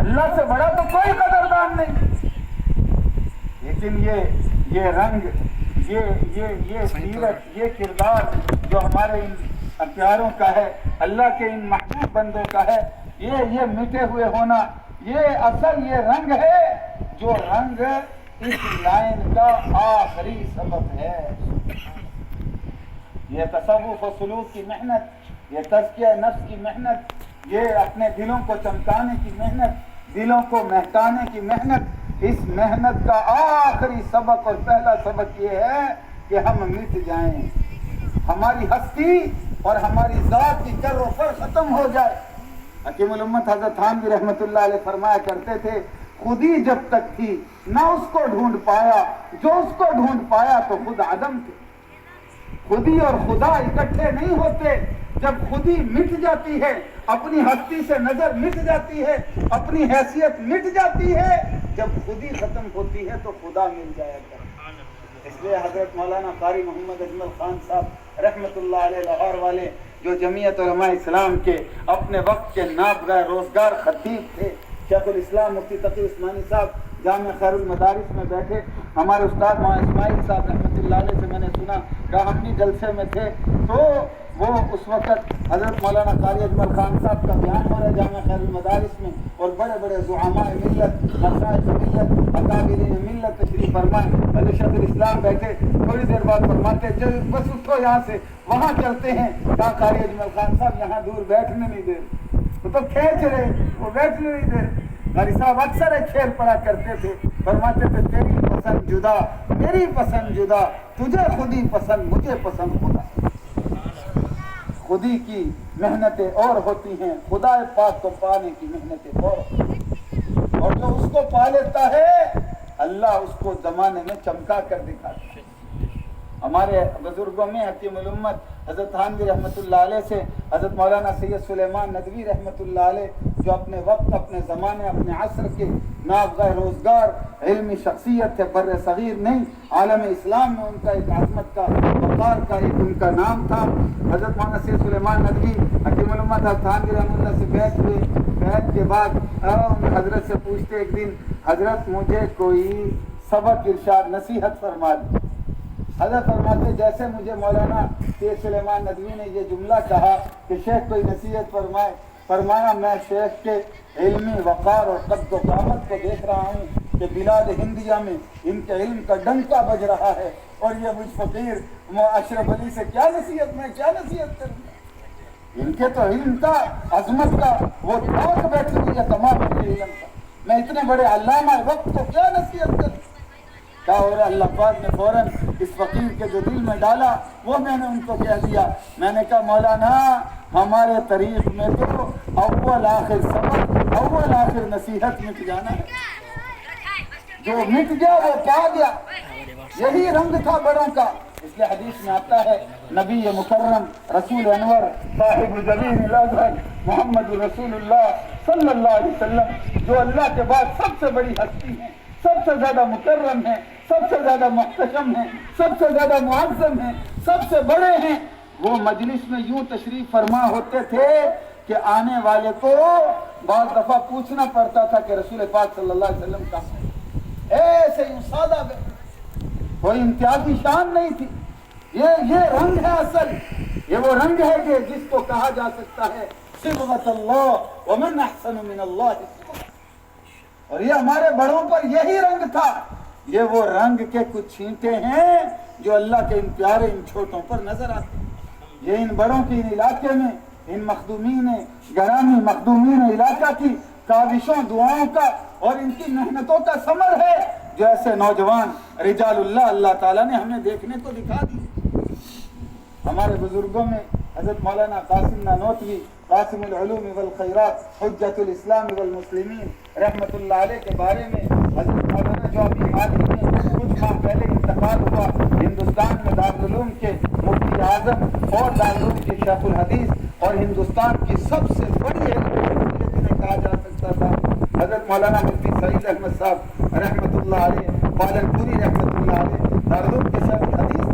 اللہ سے بڑا تو کوئی قدردان نہیں. لیکن یہ رنگ، یہ سیرت، یہ کردار جو ہمارے ان پیاروں کا ہے، اللہ کے ان محبوب بندوں کا ہے، یہ مٹے ہوئے ہونا، یہ اصل یہ رنگ ہے جو رنگ اس لائن کا آخری سبب ہے. یہ تصوف و سلوک کی محنت، یہ تزکیہ نفس کی محنت، یہ اپنے دلوں کو چمکانے کی محنت، دلوں کو مہکانے کی محنت، اس محنت کا آخری سبق اور پہلا سبق یہ ہے کہ ہم مٹ جائیں، ہماری ہستی اور ہماری ذات کی کر و فر ختم ہو جائے. حکیم الامت حضرت تھانوی رحمۃ اللہ علیہ فرمایا کرتے تھے، خودی جب تک تھی نہ اس کو ڈھونڈ پایا، جو اس کو ڈھونڈ پایا تو خود عدم تھے. خودی اور خدا اکٹھے نہیں ہوتے. جب خودی مٹ جاتی ہے، اپنی ہستی سے نظر مٹ جاتی ہے، اپنی حیثیت مٹ جاتی ہے، جب خودی ختم ہوتی ہے تو خدا مل جایا کرتا. اس لیے حضرت مولانا قاری محمد اجمل خان صاحب رحمۃ اللہ علیہ لاہور والے، جو جمعیت علماء اسلام کے اپنے وقت کے نابغہ روزگار خطیب تھے، شیخ الاسلام مفتی تقی عثمانی صاحب جامع خیر المدارس میں بیٹھے، ہمارے استاد مولانا اسماعیل صاحب رحمۃ اللہ علیہ سے میں نے سنا کہ ہم بھی جلسے میں تھے، تو وہ اس وقت حضرت مولانا قاری اجمل خان صاحب کا بیان ہو رہا ہے جامع خیر المدارس میں، اور بڑے بڑے زعماء ملت، مشائخ ملت، اکابرین ملت تشریف فرمائے. علی شیخ الاسلام بیٹھے، تھوڑی دیر بعد فرماتے بس اس کو یہاں سے وہاں چلتے ہیں. کہا قاری اجمل خان صاحب یہاں دور بیٹھنے نہیں دے، وہ تو کھینچ رہے، وہ بیٹھنے نہیں دے. قاری صاحب اکثر ایک شعر پڑھا کرتے تھے، فرماتے تھے تیری پسند جدا، میری پسند جدا، تجھے خودی پسند، مجھے پسند خدا. خودی کی محنتیں اور ہوتی ہیں، خدا پاک کو پانے کی محنتیں اور ہوتی ہیں، اور جو اس کو پا لیتا ہے اللہ اس کو زمانے میں چمکا کر دکھاتا ہے. ہمارے بزرگوں میں حکیم الامت حضرت تھانوی رحمۃ اللہ علیہ سے حضرت مولانا سید سلیمان ندوی رحمۃ اللہ علیہ، جو اپنے وقت، اپنے زمانے، اپنے عصر کے نابغہ روزگار علمی شخصیت تھے، بر صغیر نہیں عالم اسلام میں ان کا ایک عظمت کا وقار کا ایک ان کا نام تھا. حضرت مولانا سید سلیمان ندوی حکیم الامت حضرت تھانوی رحمۃ اللہ سے بیعت ہوئے. بیعت کے بعد حضرت سے پوچھتے ایک دن، حضرت مجھے کوئی سبق ارشاد نصیحت فرما دی. حضرت فرماتے جیسے مجھے مولانا سید سلیمان ندوی نے یہ جملہ کہا کہ شیخ کوئی نصیحت فرمائے، فرمایا میں شیخ کے علمی وقار اور قد و قامت کو دیکھ رہا ہوں کہ بلاد ہندیہ میں ان کے علم کا ڈنکا بج رہا ہے، اور یہ مجھ فقیر اشرف علی سے کیا نصیحت کروں. ان کے تو علم کا، عظمت کا وہ ٹھوک بیٹھی ہوئی ہے تمام علم کا، میں اتنے بڑے علامہ وقت کو کیا نصیحت کروں. کہا اور اللہ پاک نے فوراً اس فقیر کے جو دل میں ڈالا وہ میں نے ان کو کہہ دیا. میں نے کہا مولانا ہمارے طریق میں تو اول آخر سبق، اول آخر نصیحت مٹ جانا ہے. جو مٹ گیا وہ پا گیا، یہی رنگ تھا بڑوں کا. اس لیے حدیث میں آتا ہے نبی مکرم رسول انور صاحب الجبین الاظہر محمد رسول اللہ صلی اللہ علیہ وسلم، جو اللہ کے بعد سب سے بڑی ہستی ہیں، سب سے زیادہ مکرم ہیں، سب سے زیادہ محتشم ہیں، سب سے زیادہ معظم ہیں، سب سے بڑے ہیں، وہ مجلس میں یوں تشریف فرما ہوتے تھے کہ آنے والے کو بعض دفعہ پوچھنا پڑتا تھا کہ رسول پاک صلی اللہ علیہ وسلم کہاں ہیں. ایسے یوں سادہ کوئی امتیازی شان نہیں تھی. یہ رنگ ہے اصل، یہ وہ رنگ ہے کہ جس کو کہا جا سکتا ہے صبغۃ اللہ ومن احسن من اللہ صبغۃ. اور یہ ہمارے بڑوں پر یہی رنگ تھا. یہ وہ رنگ کے کچھ چھینٹے ہیں جو اللہ کے ان پیارے ان چھوٹوں پر نظر آتے ہیں. یہ ان بڑوں کی ان علاقے میں ان مخدومین گرامی مخدومین علاقہ کی کاوشوں، دعاؤں کا اور ان کی محنتوں کا ثمر ہے جو ایسے نوجوان رجال اللہ اللہ تعالیٰ نے ہمیں دیکھنے کو دکھا دی. ہمارے بزرگوں میں حضرت مولانا قاسم نانوتوی قاسم العلوم والخیرات حجت الاسلام والمسلمین رحمت اللہ علیہ کے بارے میں حضرت مولانا جو ابھی حال ہی میں کچھ ماہ پہلے انتقال ہوا، ہندوستان میں دارالعلوم کے مفتی اعظم اور دارالعلوم کے شیخ الحدیث اور ہندوستان کی سب سے بڑی جنہیں کہا جا سکتا تھا، حضرت مولانا مفتی سعید احمد صاحب رحمت اللہ علیہ پالنپوری رحمت اللہ علیہ دارالعلوم کے شیخ الحدیث تھے.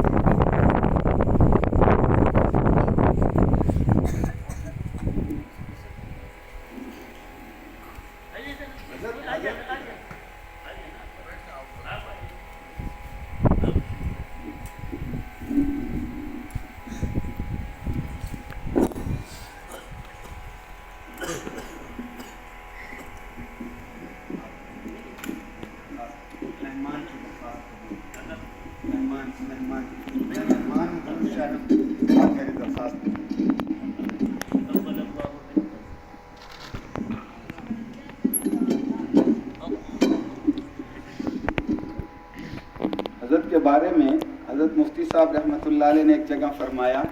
حضرت کے بارے میں حضرت مفتی صاحب رحمۃ اللہ علیہ نے ایک جگہ فرمایا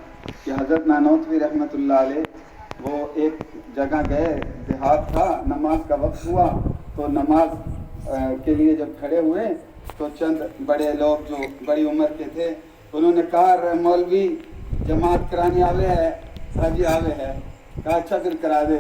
کہ حضرت نانوتوی رحمۃ اللہ علیہ وہ ایک جگہ گئے، دیہات تھا، نماز کا وقت ہوا تو نماز کے لیے جب کھڑے ہوئے تو چند بڑے لوگ جو بڑی عمر کے تھے انہوں نے کہا مولوی جماعت کرانے آوے ہے، حاجی آوے ہے، کہا اچھا پھر کرا دے۔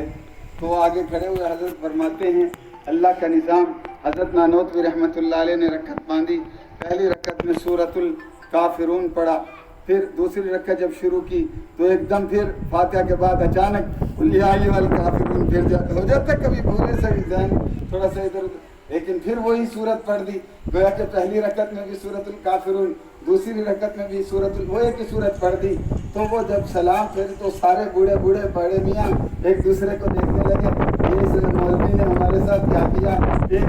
تو وہ آگے کھڑے ہوئے، حضرت فرماتے ہیں اللہ کا نظام، حضرت نانوتوی رحمۃ اللہ علیہ نے رکعت باندھی، پہلی رکعت میں سورۃ الکافرون پڑھا، پھر دوسری رکعت جب شروع کی تو ایک دم پھر فاتحہ کے بعد اچانک قل یا ایھا الکافرون پھر ہو جاتا ہے کبھی بھولے سے بھی ذہن تھوڑا سا ادھر ادھر، لیکن پھر وہی سورت پڑھ دی، گویا کہ پہلی رکعت میں بھی سورۃ الکافرون، دوسری رکعت میں بھی وہ ایک ہی سورت پڑھ دی۔ تو وہ جب سلام پھر تو سارے بوڑھے بڑے میاں ایک دوسرے کو دیکھنے لگے، یہ اس مولوی نے ہمارے ساتھ کیا کیا، ایک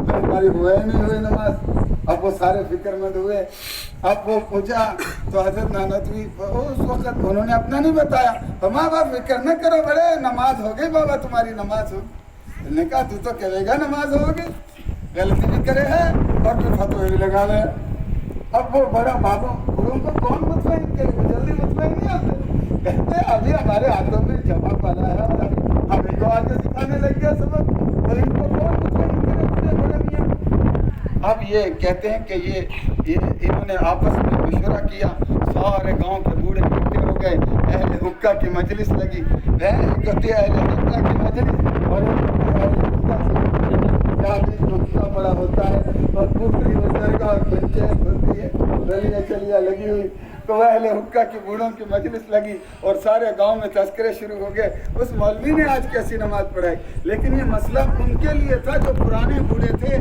ہماری ہوئے نہیں ہوئے نماز۔ اب وہ سارے فکر مند ہوئے، اب وہ پوچھا تو حضرت نانوتوی اس وقت انہوں نے اپنا نہیں بتایا، ماں باپ فکر نہ کرو بڑے، نماز ہو گئی بابا، تمہاری نماز ہو گئی۔ انہوں نے کہا تو تو کہے گا نماز ہوگی، غلطی بھی کرے ہے اور پھر فتوے بھی لگا رہے۔ اب وہ بڑا بابا بڑوں کو کون مطمئن کرے، وہ جلدی مطمئن نہیں ہوتے، کہتے ابھی ہمارے ہاتھوں میں جواب والا ہے اور ہمیں تو آگے سکھانے لگ گیا سبق، اور ان کو کون مطمئن کرے بڑے میاں۔ اب یہ کہتے ہیں کہ یہ انہوں نے آپس میں مشورہ کیا، سارے گاؤں کے بوڑھے اکٹھے ہو گئے، اہل حقہ کی مجلس لگی، کہتے اہل حقہ کی مجلس اور بڑا ہوتا ہے اور پوکھری بزرگاہ اور پنچایت ہوتی ہے، رلیاں چلیاں لگی ہوئی، تو وہ اہل حقہ کی بوڑھوں کی مجلس لگی اور سارے گاؤں میں تذکرے شروع ہو گئے، اس مولوی نے آج کیسی نماز پڑھائی۔ لیکن یہ مسئلہ ان کے لیے تھا جو پرانے بوڑھے تھے،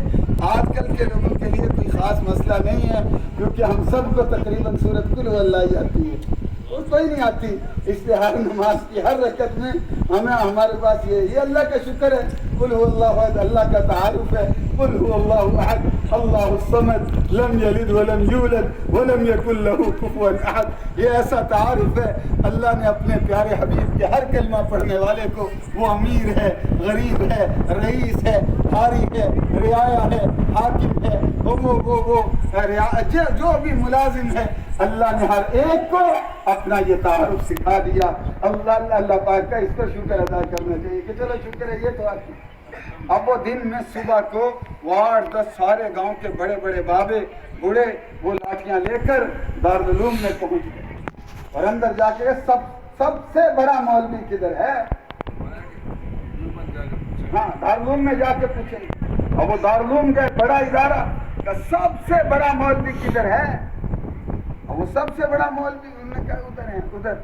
آج کل کے لوگوں کے لیے کوئی خاص مسئلہ نہیں ہے، کیونکہ ہم سب کو تقریباً سورۃ قل ھو اللہ آتی ہے، اور کوئی نہیں آتی، اس لیے ہر نماز کی ہر رکعت میں ہمارے پاس یہ اللہ کا شکر ہے، قل ھو اللہ احد، اللہ کا تعارف ہے، قل ھو اللہ احد اللہ الصمد لم یلد ولم یولد ولم یکن لہ کفوا احد، یہ ایسا تعارف ہے اللہ نے اپنے پیارے حبیب کے ہر کلمہ پڑھنے والے کو، وہ امیر ہے، غریب ہے، رئیس ہے، حاری ہے، رعایا ہے، حاکم ہے، وہ جو بھی ملازم ہے، اللہ نے ہر ایک کو اپنا یہ تعارف سکھا دیا۔ اللہ پاک کا اس پر شکر ادا کرنا چاہیے کہ چلو شکر ہے یہ تو آتی۔ اب وہ دن میں صبح کو 8-10 سارے گاؤں کے بڑے بڑے بابے بوڑھے وہ لاٹیاں لے کر دارالعلوم میں پہنچ گئے، اور اندر جا کے سب سے بڑا مولوی کدھر ہے، ہاں دارالعلوم میں جا کے پوچھیں، اور وہ دارالعلوم کا بڑا ادارہ کا سب سے بڑا مولوی کدھر ہے، اور وہ سب سے بڑا مولوی انہوں نے کہا ادھر ہے ادھر۔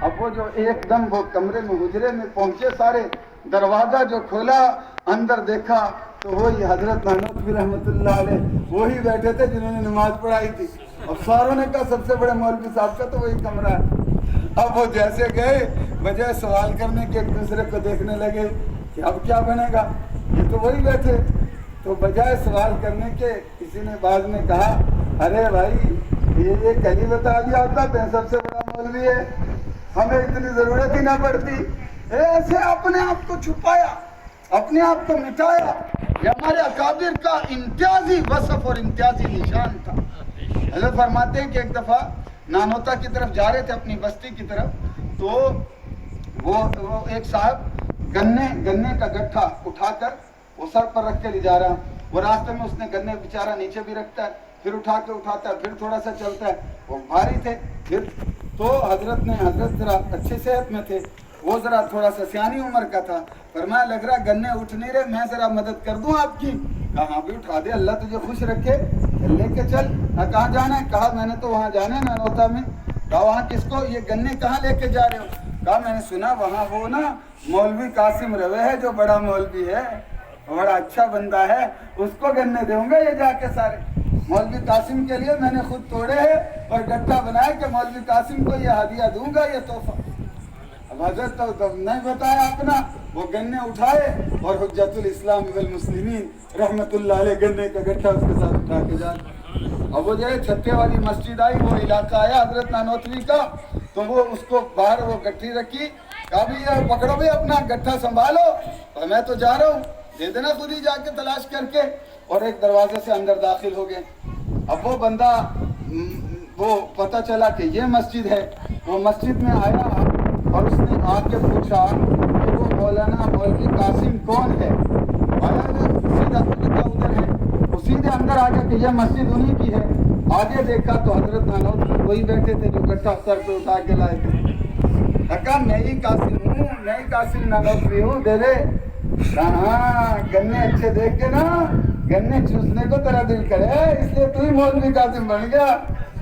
اب وہ جو ایک دم وہ کمرے میں حجرے میں پہنچے، سارے دروازہ جو کھولا اندر دیکھا تو وہی حضرت نانوتوی رحمۃ اللہ علیہ وہی بیٹھے تھے جنہوں نے نماز پڑھائی تھی، اور ساروں نے کہا سب سے بڑے مولوی صاحب کا تو وہی کمرہ ہے۔ اب وہ جیسے گئے، بجائے سوال کرنے کے ایک دوسرے کو دیکھنے لگے کہ اب کیا بنے گا، یہ تو وہی بیٹھے، تو بجائے سوال کرنے کے کسی نے بعض نے کہا ارے بھائی یہ کہیں بتا دیا ہوتا تو سب سے بڑا مولوی ہے، ہمیں اتنی ضرورت ہی نہ پڑتی، ایسے اپنے آپ کو چھپایا، اپنے آپ کو مٹایا، یہ ہمارے اکابر کا امتیازی وصف اور امتیازی نشان تھا۔ حضرت فرماتے ہیں کہ ایک دفعہ نانوتا کی طرف جا رہے تھے اپنی بستی کی طرف، تو وہ ایک صاحب گنے کا گٹھا اٹھا کر وہ سر پر رکھ کے لے جا رہا، وہ راستے میں اس نے گنے بیچارہ نیچے بھی رکھتا ہے، پھر اٹھاتا ہے، پھر تھوڑا سا چلتا ہے، وہ بھاری تھے، پھر تو حضرت ذرا اچھی صحت میں تھے، وہ ذرا تھوڑا سا سیانی عمر کا تھا، فرمایا لگ رہا گنے اٹھ نہیں رہے، میں ذرا مدد کر دوں آپ کی، کہا ہاں بھی اٹھا دے، اللہ تجھے خوش رکھے، لے کے چل۔ کہاں جانا ہے، کہا میں نے تو وہاں جانا ہے نانوتا میں، کہا وہاں کس کو، یہ گنے کہاں لے کے جا رہے ہو، کہا میں نے سنا وہاں وہ نا مولوی قاسم روے ہے جو بڑا مولوی ہے، بڑا اچھا بندہ ہے، اس کو گنے دوں گا یہ جا کے سارے، مولوی قاسم کے لیے میں نے خود توڑے ہیں اور گٹھا بنایا کہ مولوی قاسم کو یہ ہدیہ دوں گا، یہ تحفہ۔ اب حضرت تو نہیں بتایا اپنا، وہ گنے اٹھائے اور حجت الاسلام والمسلمین رحمت اللہ علیہ گنے کا گٹھا اس کے ساتھ اٹھا کے جا. اب وہ جو ہے چھتے والی مسجد آئی، وہ علاقہ آیا حضرت نانوتوی کا، تو وہ اس کو باہر وہ گٹھی رکھی، کہا بھی یہ پکڑو بھی اپنا گٹھا سنبھالو اور میں تو جا رہا ہوں، دے دینا خود ہی جا کے تلاش کر کے. اور ایک دروازے سے اندر داخل ہو گئے. اب وہ بندہ وہ پتہ چلا کہ یہ مسجد ہے، وہ مسجد میں آیا اور اس نے آ کے پوچھا کہ وہ مولانا مولوی قاسم کون ہے. آیا سیدھا ادھر ہے، وہ سیدھے اندر آ گیا کہ یہ مسجد انہی کی ہے. آگے دیکھا تو حضرت نانوتوی وہی بیٹھے تھے جو گٹھا سر پہ اٹھا کے لائے تھے. کہا میں ہی قاسم ہوں، میں ہی قاسم نانوتوی ہوں، دے دے. ہاں گنے اچھے دیکھ کے نا گنے چوسنے کو تیرا دل کرے، اس لیے تو ہی مولوی قاسم بن گیا.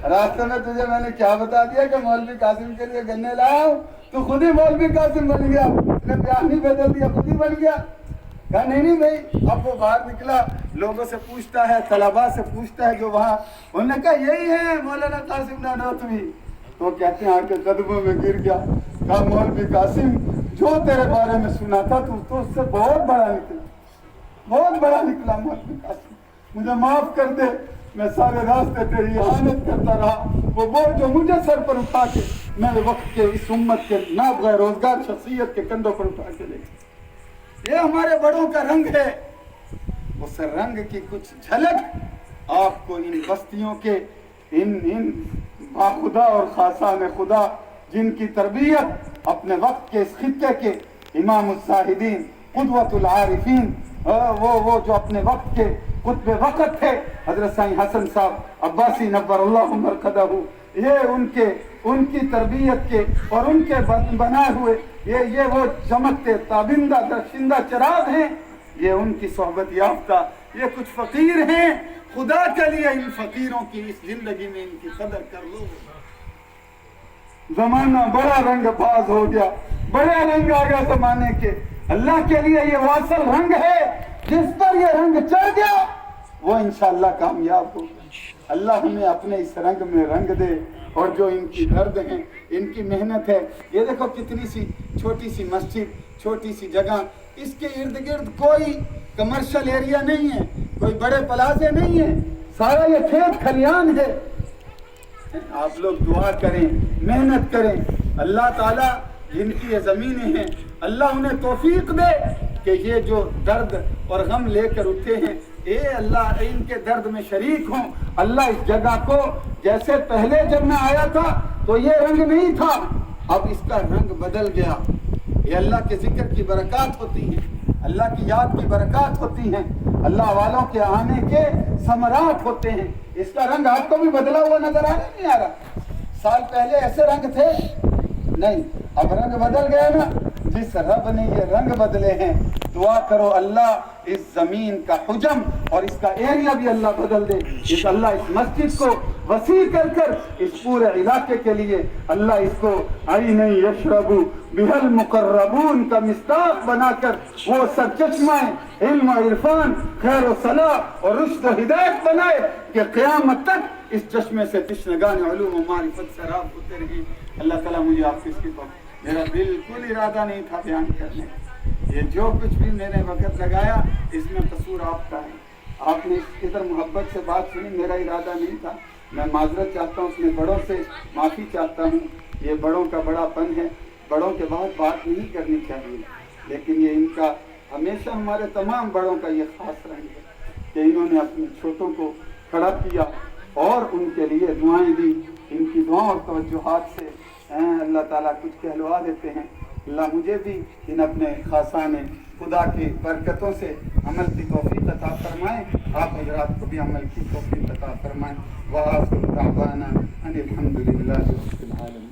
راستے میں تجھے میں نے کیا بتا دیا کہ مولوی قاسم کے لیے گنے لایا ہوں، تو خود ہی مولوی قاسم بن گیا. نے بیان نہیں بدل دیا، خود ہی بن گیا. کہا نہیں بھائی. اب وہ باہر نکلا، لوگوں سے پوچھتا ہے، طلباء سے پوچھتا ہے جو وہاں، انہوں نے کہا یہی ہے مولانا قاسم نانوتوی. تو کہتے ہیں آ کے قدموں میں گر گیا. کہا مولوی قاسم جو تیرے بارے میں سنا تھا تو اس سے بہت بڑا نکلا، بہت بڑا نکلا. مولوی قاسم مجھے معاف کر دے، میں سارے راستے تیری احانت کرتا رہا. وہ بول جو مجھے سر پر اٹھا کے میرے وقت کے اس امت کے نابغہ روزگار شخصیت کے کندھوں پر اٹھا کے لے گئے. یہ ہمارے بڑوں کا رنگ ہے. اس رنگ کی کچھ جھلک آپ کو ان بستیوں کے ان باخدا اور خاصان خدا جن کی تربیت اپنے وقت کے اس خطے کے امام الزاہدین قدوۃ العارفین، وہ جو اپنے وقت کے قطب وقت تھے حضرت سائیں حسن صاحب عباسی نور اللہ مرقدہ، یہ ان کی تربیت کے اور ان کے بنائے ہوئے یہ وہ چمکتے تابندہ درخشندہ چراغ ہیں. یہ ان کی صحبت یافتہ یہ کچھ فقیر ہیں. خدا کے لیے ان فقیروں کی اس زندگی میں ان کی قدر کر لو. زمانہ بڑا رنگ باز ہو گیا، بڑے رنگ آ گیا زمانے کے. اللہ کے لیے یہ واصل رنگ ہے، جس پر یہ رنگ چڑھ گیا وہ انشاءاللہ کامیاب ہوگا. اللہ ہمیں اپنے اس رنگ میں رنگ دے. اور جو ان کی درد ہیں، ان کی محنت ہے، یہ دیکھو کتنی سی چھوٹی سی مسجد، چھوٹی سی جگہ، اس کے ارد گرد کوئی کمرشل ایریا نہیں ہے، کوئی بڑے پلازے نہیں ہیں، سارا یہ کھیت کھلیان ہے. آپ لوگ دعا کریں، محنت کریں. اللہ تعالیٰ جن کی یہ زمینیں ہیں، اللہ انہیں توفیق دے کہ یہ جو درد اور غم لے کر اٹھے ہیں، اے اللہ ان کے درد میں شریک ہوں. اللہ اس جگہ کو جیسے پہلے جب میں آیا تھا تو یہ رنگ نہیں تھا، اب اس کا رنگ بدل گیا. یہ اللہ کے ذکر کی برکات ہوتی ہیں، اللہ کی یاد کی برکات ہوتی ہیں، اللہ والوں کے آنے کے ثمرات ہوتے ہیں. اس کا رنگ آپ کو بھی بدلا ہوا نظر آ رہا نہیں آ رہا؟ سال پہلے ایسے رنگ تھے نہیں، اب رنگ بدل گیا نا. جس رب نے یہ رنگ بدلے ہیں، دعا کرو اللہ اس زمین کا حجم اور اس کا ایریا بھی اللہ بدل دے. اس اللہ اس مسجد کو وسیع کر کر اس پورے علاقے کے لیے اللہ اس کو عین یشرب بہ المقربون کا مصداق بنا کر وہ سرچشمہ علم و عرفان، خیر و صلاح اور رشد و ہدایت بنائے کہ قیامت تک اس چشمے سے تشنگان علوم و معرفت سراب ہوتے رہیں. اللہ تعالیٰ مجھے آپ کی توفیق. میرا بالکل ارادہ نہیں تھا بیان کرنے، یہ جو کچھ بھی میں نے وقت لگایا اس میں قصور آپ کا ہے. آپ نے اس قدر محبت سے بات سنی، میرا ارادہ نہیں تھا. میں معذرت چاہتا ہوں، اپنے بڑوں سے معافی چاہتا ہوں. یہ بڑوں کا بڑا پن ہے، بڑوں کے بعد بات نہیں کرنی چاہیے، لیکن یہ ان کا ہمیشہ ہمارے تمام بڑوں کا یہ خاص رنگ ہے کہ انہوں نے اپنے چھوٹوں کو کھڑا کیا اور ان کے لیے دعائیں دی. ان کی دعاؤں اور توجہات سے اللہ تعالیٰ کچھ کہلوا دیتے ہیں. اللہ مجھے بھی ان اپنے خاصان خدا کی برکتوں سے عمل کی توفیق عطا فرمائیں، آپ حضرات کو بھی عمل کی توفیق عطا فرمائیں. وآخر دعوانا ان الحمدللہ رب العالمین.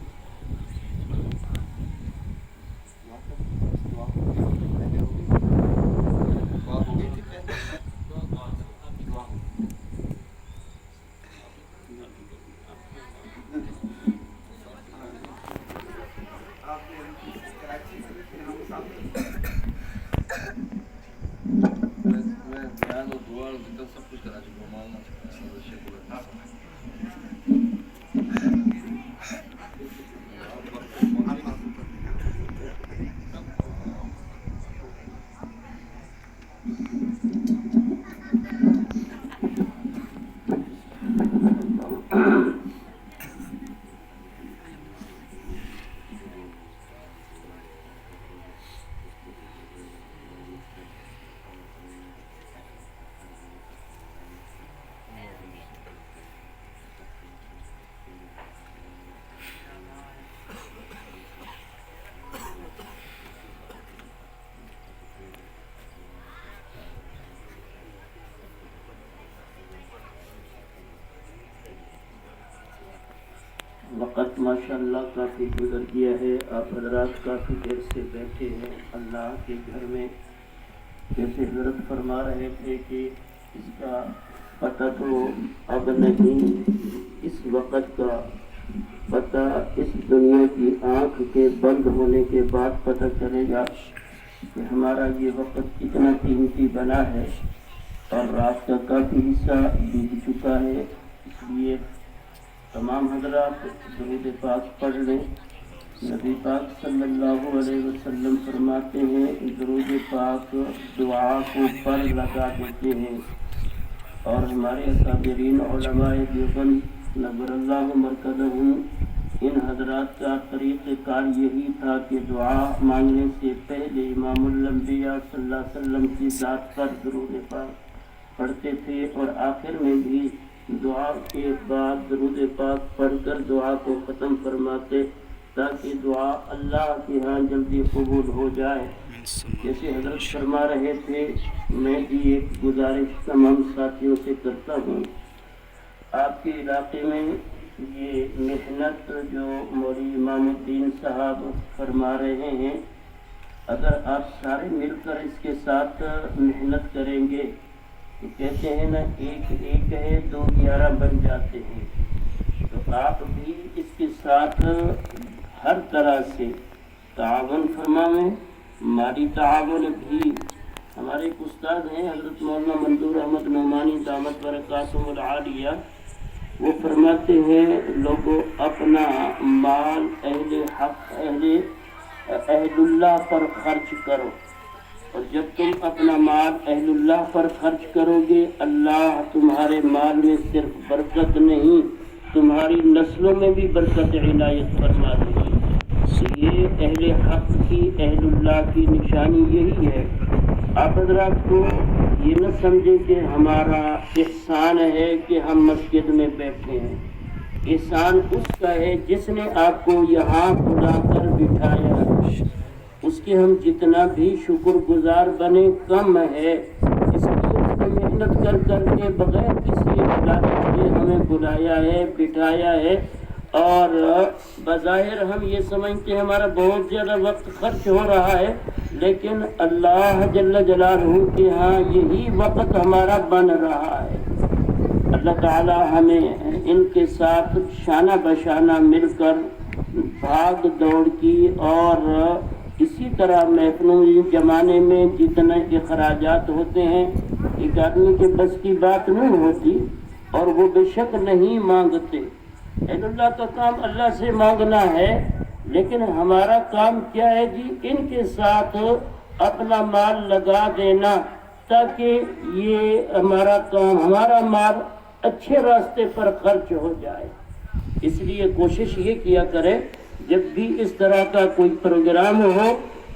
وقت ماشاءاللہ کافی گزر گیا ہے. آپ حضرات کافی دیر سے بیٹھے ہیں اللہ کے گھر میں. جیسے حضرت فرما رہے تھے کہ اس کا پتہ تو اب نہیں، اس وقت کا پتہ اس دنیا کی آنکھ کے بند ہونے کے بعد پتہ چلے گا کہ ہمارا یہ وقت کتنا قیمتی بنا ہے اور رات کا کافی حصہ بیت چکا ہے. اس لیے تمام حضرات درود پاک پڑھ لیں. نبی پاک صلی اللہ علیہ وسلم فرماتے ہیں درود پاک دعا کو پر لگا دیتے ہیں. اور ہمارے اکابرین علماء دیوبند نور اللہ مرکزہم، ان حضرات کا طریقہ کار یہی تھا کہ دعا مانگنے سے پہلے امام الانبیاء صلی اللہ علیہ وسلم کی ذات پر درود پاک پڑھتے تھے اور آخر میں بھی دعا کے بعد درود پاک پڑھ کر دعا کو ختم فرماتے تاکہ دعا اللہ کے ہاں جلدی قبول ہو جائے. جیسے حضرت فرما رہے تھے، میں بھی ایک گزارش تمام ساتھیوں سے کرتا ہوں. آپ کے علاقے میں یہ محنت جو مولوی امام الدین صاحب فرما رہے ہیں، اگر آپ سارے مل کر اس کے ساتھ محنت کریں گے تو کہتے ہیں نا ایک ایک ہے 2 11 بن جاتے ہیں. تو آپ بھی اس کے ساتھ ہر طرح سے تعاون فرمائیں. مالی تعاون بھی ہمارے ایک استاد ہیں حضرت مولانا منظور احمد نعمانی دامت برکاتہم العالیہ، وہ فرماتے ہیں لوگوں اپنا مال اہل حق اہل اللہ پر خرچ کرو، اور جب تم اپنا مال اہل اللہ پر خرچ کرو گے اللہ تمہارے مال میں صرف برکت نہیں تمہاری نسلوں میں بھی برکت عنایت فرما دے گی. یہ اہل حق کی اہل اللہ کی نشانی یہی ہے. آپ حضرات کو یہ نہ سمجھیں کہ ہمارا احسان ہے کہ ہم مسجد میں بیٹھے ہیں. احسان اس کا ہے جس نے آپ کو یہاں بلا کر بٹھایا. اس کے ہم جتنا بھی شکر گزار بنے کم ہے. اس لیے اس نے محنت کر کے بغیر کسی لالچ کے ہمیں بلایا ہے، بٹھایا ہے، اور بظاہر ہم یہ سمجھتے ہیں ہمارا بہت زیادہ وقت خرچ ہو رہا ہے، لیکن اللہ جل جلالہ کے ہاں یہی وقت ہمارا بن رہا ہے. اللہ تعالی ہمیں ان کے ساتھ شانہ بشانہ مل کر بھاگ دوڑ کی، اور اسی طرح محفلوں جمانے میں جتنے اخراجات ہوتے ہیں ایک آدمی کے بس کی بات نہیں ہوتی، اور وہ بے شک نہیں مانگتے. اللہ کا کام اللہ سے مانگنا ہے، لیکن ہمارا کام کیا ہے جی ان کے ساتھ اپنا مال لگا دینا تاکہ یہ ہمارا کام ہمارا مال اچھے راستے پر خرچ ہو جائے. اس لیے کوشش یہ کیا کرے جب بھی اس طرح کا کوئی پروگرام ہو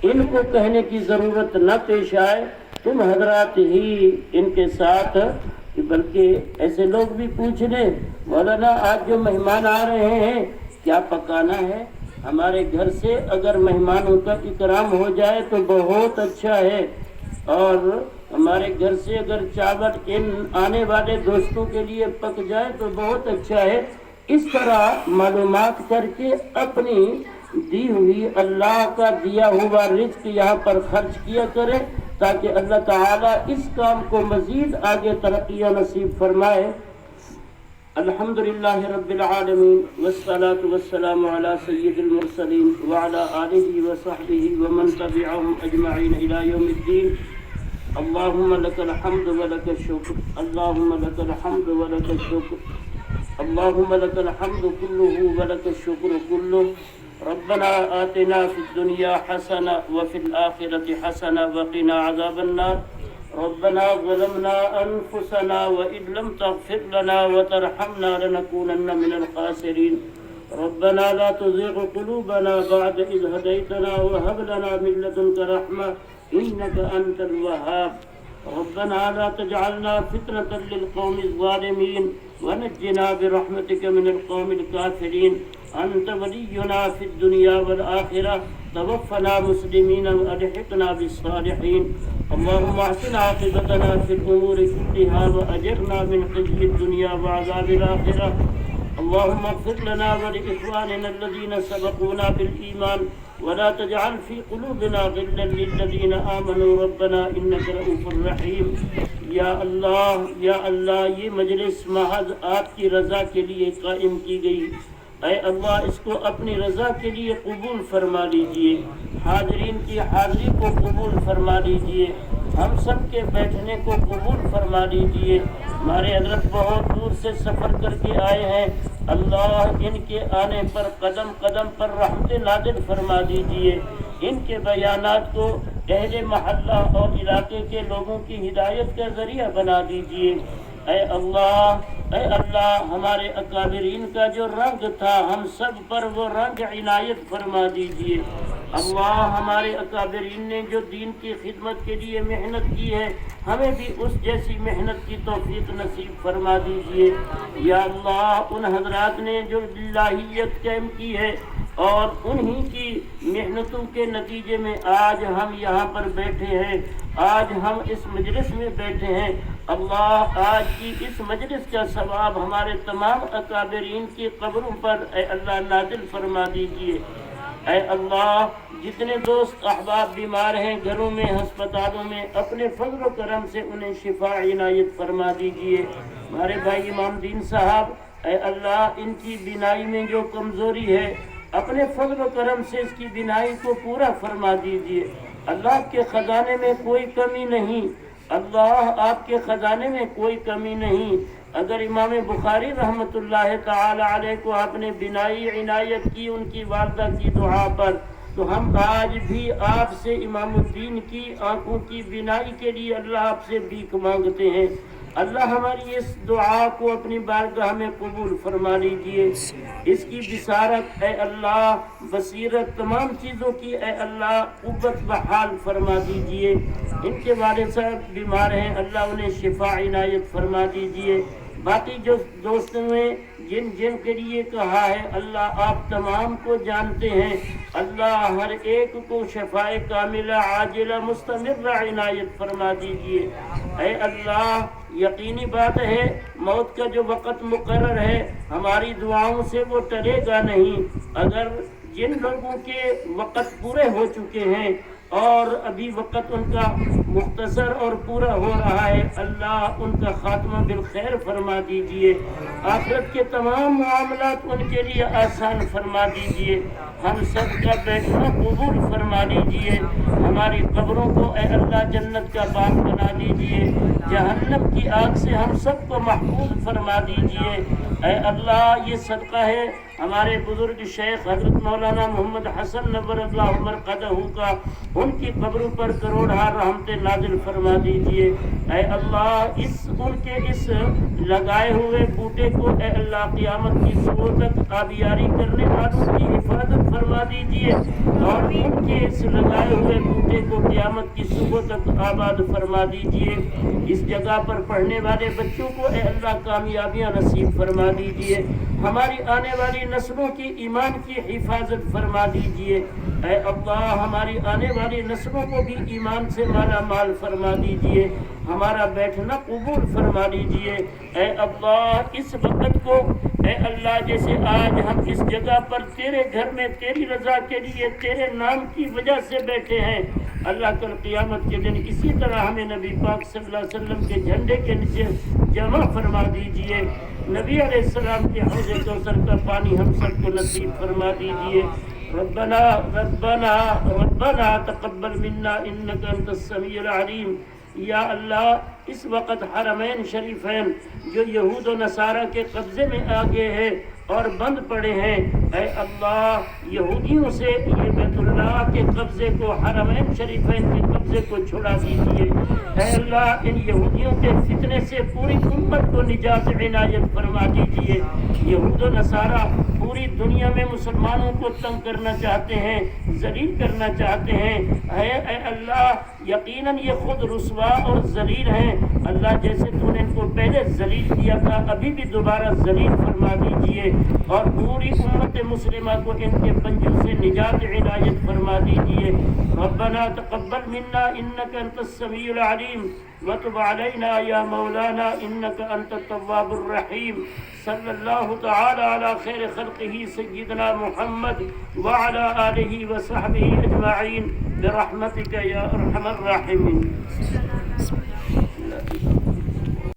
ان کو کہنے کی ضرورت نہ پیش آئے، تم حضرات ہی ان کے ساتھ، بلکہ ایسے لوگ بھی پوچھ لیں مولانا آج جو مہمان آ رہے ہیں کیا پکانا ہے. ہمارے گھر سے اگر مہمانوں کا اکرام ہو جائے تو بہت اچھا ہے، اور ہمارے گھر سے اگر چاول ان آنے والے دوستوں کے لیے پک جائے تو بہت اچھا ہے. اس طرح معلومات کر کے اپنی دی ہوئی اللہ کا دیا ہوا رزق یہاں پر خرچ کیا کرے تاکہ اللہ تعالیٰ اس کام کو مزید آگے ترقی نصیب فرمائے. الحمدللہ رب العالمین والصلاة والسلام علی سید المرسلین وعلی آلہ وصحبہ ومن تبعہم اجمعین الی یوم الدین. اللہم لک الحمد ولک الشکر، اللہم لک الحمد ولک الشکر، اللہم لک الحمد کلہ ولک الشکر کلہ. ربنا آتنا فی الدنیا حسنہ وفی الآخرۃ حسنہ وقنا عذاب النار. ربنا ظلمنا أنفسنا وإن لم تغفر لنا وترحمنا لنكونن من الخاسرين. ربنا لا تزغ قلوبنا بعد إذ هديتنا وهب لنا من لدنك رحمة إنك أنت الوهاب. ربنا لا تجعلنا فتنة للقوم الظالمين ونجنا برحمتك من القوم الكافرين. أنت ولينا في الدنيا والآخرة. توفنا مسلمين وألحقنا بالصالحين. اللهم احسن عاقبتنا في الأمور كلها وأجرنا من خزي الدنيا وعذاب الآخرة. اللهم اغفر لنا ولإخواننا الذين سبقونا بالإيمان ولا تجعل في قلوبنا غلا للذين آمنوا ربنا إنك رؤوف رحيم. یا اللہ یہ مجلس محض آپ کی رضا کے لیے قائم کی گئی. اے اللہ اس کو اپنی رضا کے لیے قبول فرما لیجئے. حاضرین کی حاضری کو قبول فرما لیجئے. ہم سب کے بیٹھنے کو قبول فرما لیجئے. ہمارے حضرت بہت دور سے سفر کر کے آئے ہیں. اللہ ان کے آنے پر قدم قدم پر رحمت نازل فرما دیجئے. ان کے بیانات کو اہل محلہ اور علاقے کے لوگوں کی ہدایت کا ذریعہ بنا دیجئے. اے اللہ ہمارے اکابرین کا جو رنگ تھا ہم سب پر وہ رنگ عنایت فرما دیجئے. اللہ ہمارے اکابرین نے جو دین کی خدمت کے لیے محنت کی ہے ہمیں بھی اس جیسی محنت کی توفیق نصیب فرما دیجئے. یا اللہ ان حضرات نے جو الہیت قائم کی ہے اور انہی کی محنتوں کے نتیجے میں آج ہم یہاں پر بیٹھے ہیں, آج ہم اس مجلس میں بیٹھے ہیں. اللہ آج کی اس مجلس کا ثواب ہمارے تمام اکابرین کی قبروں پر اے اللہ نازل فرما دیجئے. اے اللہ جتنے دوست احباب بیمار ہیں گھروں میں ہسپتالوں میں اپنے فضل و کرم سے انہیں شفا عنایت فرما دیجئے. ہمارے بھائی امام دین صاحب اے اللہ ان کی بینائی میں جو کمزوری ہے اپنے فضل و کرم سے اس کی بینائی کو پورا فرما دیجئے. اللہ کے خزانے میں کوئی کمی نہیں, اللہ آپ کے خزانے میں کوئی کمی نہیں. اگر امام بخاری رحمۃ اللہ تعالی علیہ کو آپ نے بینائی عنایت کی ان کی والدہ کی دعا پر, تو ہم آج بھی آپ سے امام الدین کی آنکھوں کی بینائی کے لیے اللہ آپ سے بھیک مانگتے ہیں. اللہ ہماری اس دعا کو اپنی بارگاہ میں قبول فرما لیجئے. اس کی بصارت اے اللہ, بصیرت تمام چیزوں کی اے اللہ قوت بحال فرما دیجئے. ان کے والد صاحب بیمار ہیں اللہ انہیں شفا عنایت فرما دیجئے. باقی جو دوستوں نے جن جن کے لیے کہا ہے اللہ آپ تمام کو جانتے ہیں. اللہ ہر ایک کو شفائے کاملہ عاجلہ مستمرہ عنایت فرما دیجئے. اے اللہ یقینی بات ہے موت کا جو وقت مقرر ہے ہماری دعاؤں سے وہ ٹلے گا نہیں. اگر جن لوگوں کے وقت پورے ہو چکے ہیں اور ابھی وقت ان کا مختصر اور پورا ہو رہا ہے اللہ ان کا خاتمہ بالخیر فرما دیجئے. آخرت کے تمام معاملات ان کے لیے آسان فرما دیجئے. ہم سب کا بیٹھنا قبول فرما دیجئے. ہماری قبروں کو اے اللہ جنت کا باغ بنا دیجئے. جہنم کی آگ سے ہم سب کو محفوظ فرما دیجئے. اے اللہ یہ صدقہ ہے ہمارے بزرگ شیخ حضرت مولانا محمد حسن نور اللہ مرقدہ کا, ان کی قبروں پر کروڑہا رحمت نازل فرما دیجئے. اے اللہ ان کے اس لگائے ہوئے بوٹے کو اے اللہ قیامت کی صبح تک آبیاری کرنے والوں کی حفاظت فرما دیجئے اور ان کے اس لگائے ہوئے بوٹے کو قیامت کی صبح تک آباد فرما دیجئے. اس جگہ پر پڑھنے والے بچوں کو اے اللہ کامیابیاں نصیب فرما دیجئے. ہماری آنے والی نسلوں کی ایمان کی حفاظت فرما دیجئے. اے اللہ ہماری آنے والی نسلوں کو بھی ایمان سے مالا مال فرما دیجئے. ہمارا بیٹھنا قبول فرما لیجئے. اے اللہ اس وقت کو اے اللہ جیسے آج ہم اس جگہ پر تیرے گھر میں تیری رضا کے لیے تیرے نام کی وجہ سے بیٹھے ہیں, اللہ کل قیامت کے دن اسی طرح ہمیں نبی پاک صلی اللہ علیہ وسلم کے جھنڈے کے نیچے جمع فرما دیجئے. نبی علیہ السلام کے حوض کوثر کا پانی ہم سب کو نصیب فرما دیجئے. ربنا ربنا ربنا تقبل منا انك انت السميع العليم. یا اللہ اس وقت حرمین شریفین جو یہود و نصارہ کے قبضے میں آگے ہے اور بند پڑے ہیں, اے اللہ یہودیوں سے یہ بیت اللہ کے قبضے کو حرمین شریفین کے قبضے کو چھڑا دیجیے. اے اللہ ان یہودیوں کے فتنے سے پوری امت کو نجات عنایت فرما دیجیے. یہود و نصارہ پوری دنیا میں مسلمانوں کو تنگ کرنا چاہتے ہیں, ذلیل کرنا چاہتے ہیں. اے اللہ یقیناً یہ خود رسوا اور ذلیل ہیں. اللہ جیسے تو نے ان کو پہلے ذلیل کیا تھا ابھی بھی دوبارہ ذلیل فرما دیجیے. اور پوری امت مسلمہ کو ان کے پنجوں سے نجات عنایت فرما دیجیے۔ ربنا تقبل منا انك انت السميع العليم وتب علينا يا مولانا انك انت التواب الرحيم۔ صلی اللہ تعالی علی خیر خلقہ سیدنا محمد وعلی آلہ وصحبہ اجمعین برحمتک یا ارحم الراحمین۔